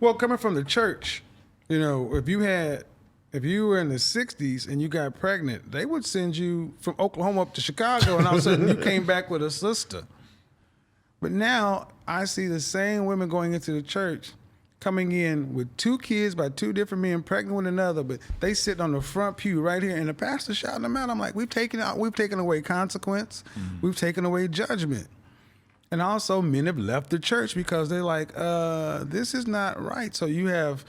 Well, coming from the church, you know, if you were in the 60s and you got pregnant, they would send you from Oklahoma up to Chicago, and all of a sudden you came back with a sister. But now I see the same women going into the church, coming in with 2 kids by 2 different men, pregnant with another, but they sit on the front pew right here, and the pastor shouting them out. I'm like, we've taken away consequence, we've taken away judgment. And also men have left the church because they're like, this is not right. So you have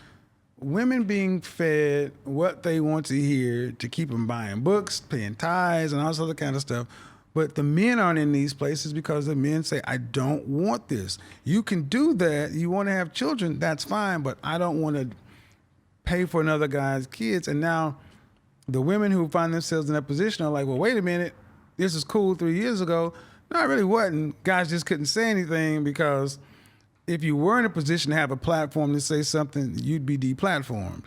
women being fed what they want to hear to keep them buying books, paying tithes, and all this other kind of stuff. But the men aren't in these places because the men say, I don't want this. You can do that. You want to have children, that's fine, but I don't want to pay for another guy's kids. And now the women who find themselves in that position are like, well, wait a minute. This is cool 3 years ago. No, it really wasn't. Guys just couldn't say anything because if you were in a position to have a platform to say something, you'd be deplatformed.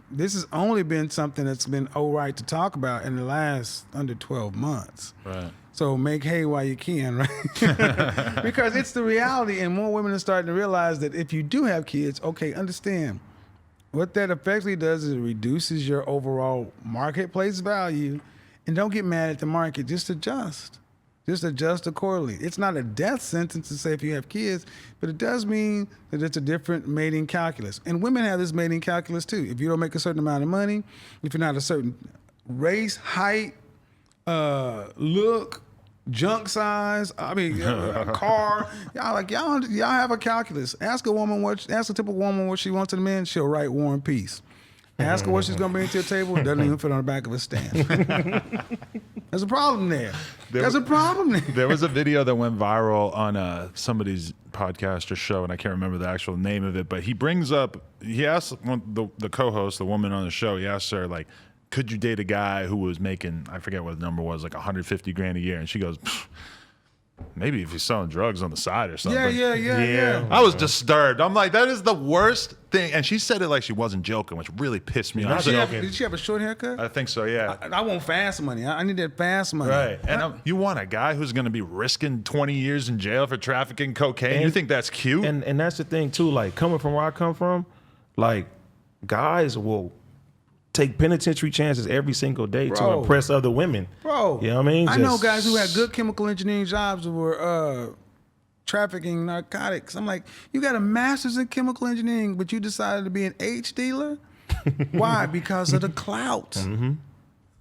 This has only been something that's been all right to talk about in the last under 12 months. Right. So make hay while you can, right? Because it's the reality, and more women are starting to realize that if you do have kids, okay, understand what that effectively does is it reduces your overall marketplace value, and don't get mad at the market, just adjust. Just adjust accordingly. It's not a death sentence to say if you have kids, but it does mean that it's a different mating calculus. And women have this mating calculus too. If you don't make a certain amount of money, if you're not a certain race, height, look, junk size, car, y'all have a calculus. Ask a typical woman what she wants in a man, she'll write War and Peace. Ask her what she's gonna bring to the table, it doesn't even fit on the back of a stamp. There's a problem there. There's a problem there. There was a video that went viral on somebody's podcast or show, and I can't remember the actual name of it, but he asked the co-host, the woman on the show, he asked her, like, could you date a guy who was making, I forget what the number was, like $150,000 a year? And she goes, maybe if he's selling drugs on the side or something. Yeah. I was disturbed. I'm like, that is the worst thing. And she said it like she wasn't joking, which really pissed me off. Did she have a short haircut? I think so, yeah. I want fast money. I need that fast money. Right. And you want a guy who's going to be risking 20 years in jail for trafficking cocaine? And you think that's cute? And that's the thing, too. Like, coming from where I come from, like, guys will take penitentiary chances every single day to impress other women. Bro. You know what I mean? I know guys who had good chemical engineering jobs who were trafficking narcotics. I'm like, you got a master's in chemical engineering, but you decided to be an H dealer? Why? Because of the clout. I'm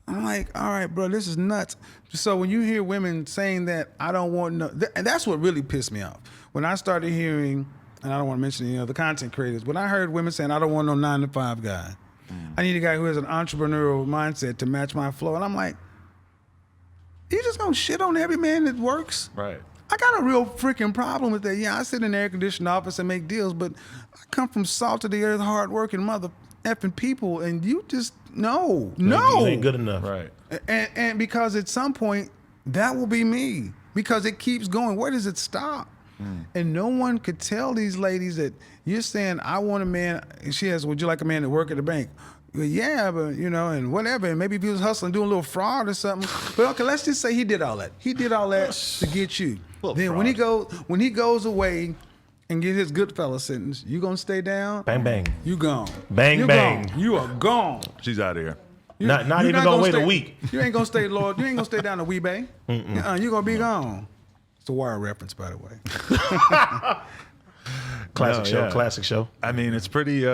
like, all right, bro, this is nuts. So when you hear women saying that, I don't want no, and that's what really pissed me off. When I started hearing, and I don't want to mention any other content creators, when I heard women saying, I don't want no 9-to-5 guy. I need a guy who has an entrepreneurial mindset to match my flow. And I'm like, you just gonna shit on every man that works? Right. I got a real freaking problem with that. Yeah, I sit in an air-conditioned office and make deals, but I come from salt-of-the-earth, hard-working mother effing people, and you just, no. You ain't good enough. Right. And because at some point, that will be me. Because it keeps going. Where does it stop? And no one could tell these ladies that you're saying, I want a man. She has, would you like a man to work at the bank? Well, yeah, but, and whatever. And maybe if he was hustling, doing a little fraud or something. But okay, let's just say he did all that. He did all that to get you. Then when he goes away and get his Goodfellas sentence, you gonna stay down? Bang, bang. You gone. Bang, bang. Gone. You are gone. She's out of here. Not even gonna wait a week. You ain't gonna stay, Lord. You ain't gonna stay down to Wee Bay. You're gonna be gone. It's a Wire reference, by the way. Classic show. I mean, it's pretty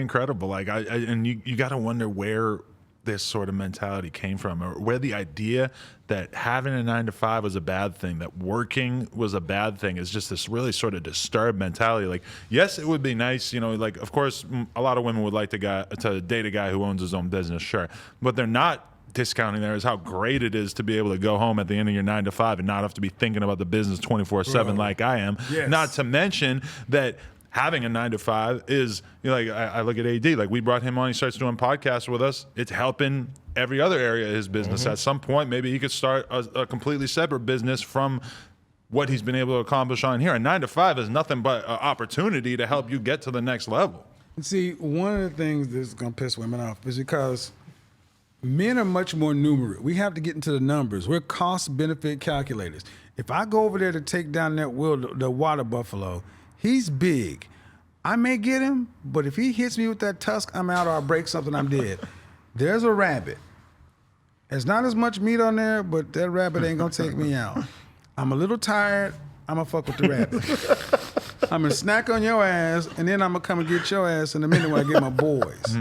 incredible. Like, and you got to wonder where this sort of mentality came from, or where the idea that having a 9-to-5 was a bad thing, that working was a bad thing, is just this really sort of disturbed mentality. Like, yes, it would be nice, like, of course, a lot of women would like to date a guy who owns his own business, sure, but they're not discounting there is how great it is to be able to go home at the end of your 9-to-5 and not have to be thinking about the business 24/7 like I am. Yes. Not to mention that having a 9-to-5 is, like, I look at AD, like, we brought him on, he starts doing podcasts with us. It's helping every other area of his business. At some point, maybe he could start a completely separate business from what he's been able to accomplish on here. A 9-to-5 is nothing but an opportunity to help you get to the next level. See, one of the things that's going to piss women off is because men are much more numerate. We have to get into the numbers. We're cost-benefit calculators. If I go over there to take down the water buffalo, He's big. I may get him, but if he hits me with that tusk, I'm out, or I break something, I'm dead. There's a rabbit. There's not as much meat on there, but that rabbit ain't gonna take me out. I'm a little tired. I'm gonna fuck with the rabbit. I'm gonna snack on your ass, and then I'm gonna come and get your ass in a minute when I get my boys.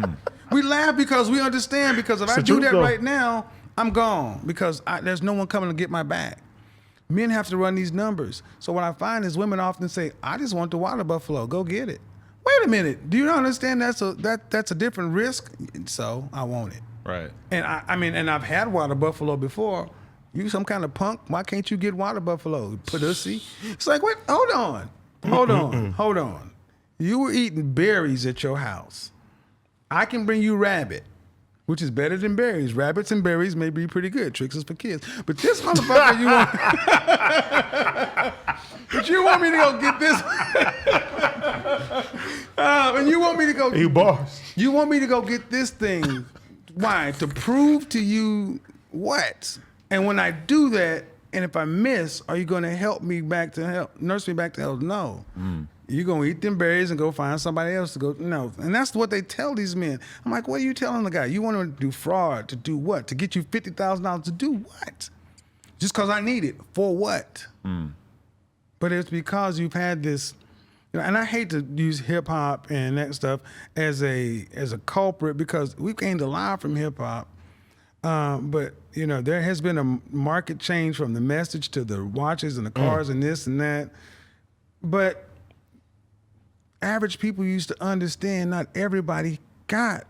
We laugh because we understand, because if I do that right now, I'm gone, because there's no one coming to get my back. Men have to run these numbers. So what I find is women often say, I just want the water buffalo, go get it. Wait a minute, do you not understand that's a different risk? So I want it. Right. And I mean, and I've had water buffalo before. You some kind of punk, why can't you get water buffalo? Pussy. It's like, wait, hold on. You were eating berries at your house. I can bring you rabbit, which is better than berries. Rabbits and berries may be pretty good. Tricks is for kids. But this motherfucker, but you want me to go get this. And you want me to go. You boss. You want me to go get this thing. Why? To prove to you what? And when I do that, and if I miss, are you going to help me back to health? Nurse me back to health? No. You're going to eat them berries and go find somebody else to go. No. And that's what they tell these men. I'm like, what are you telling the guy? You want to do fraud to do what? To get you $50,000 to do what? Just because I need it. For what? But it's because you've had this, and I hate to use hip hop and that stuff as a culprit, because we gained a lot from hip hop. But there has been a market change from the message to the watches and the cars and this and that. But average people used to understand not everybody got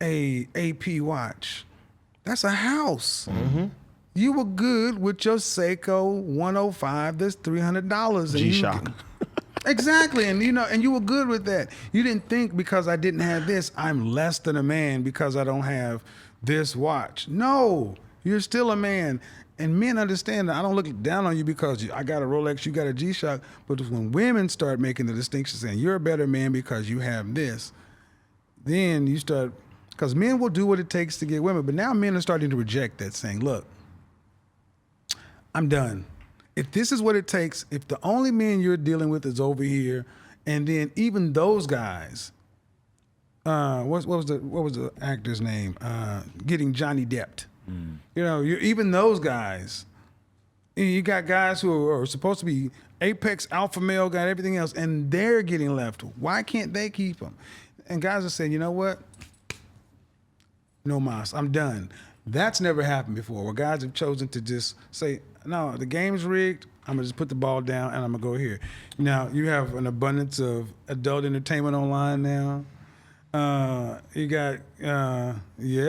a AP watch. That's a house. You were good with your Seiko 105. That's $300. G-Shock. Exactly, and you were good with that. You didn't think because I didn't have this, I'm less than a man because I don't have this watch. No, you're still a man. And men understand that I don't look down on you because I got a Rolex, you got a G-Shock. But when women start making the distinction saying you're a better man because you have this, then you start, because men will do what it takes to get women. But now men are starting to reject that, saying, look, I'm done. If this is what it takes, if the only men you're dealing with is over here, and then even those guys, what was the actor's name? Getting Johnny Depp. Even those guys. You got guys who are supposed to be apex alpha male, got everything else, and they're getting left. Why can't they keep them? And guys are saying, you know what? No mas, I'm done. That's never happened before, where guys have chosen to just say, no, the game's rigged. I'm gonna just put the ball down and I'm gonna go here. Now you have an abundance of adult entertainment online now. You got yeah,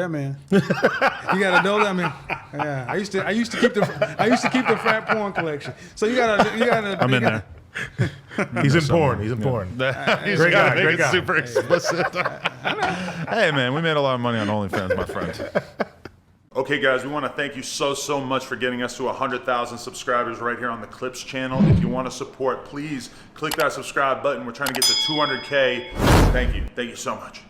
man. You got adult. I mean, yeah. I used to keep the frat porn collection. So you got. I'm in there. He's in porn. He's in porn. He's Great guy. make Great it guy. super explicit. Hey, man, we made a lot of money on OnlyFans, my friend. Okay, guys, we want to thank you so much for getting us to 100,000 subscribers right here on the Clips channel. If you want to support, please click that subscribe button. We're trying to get to 200K. Thank you so much.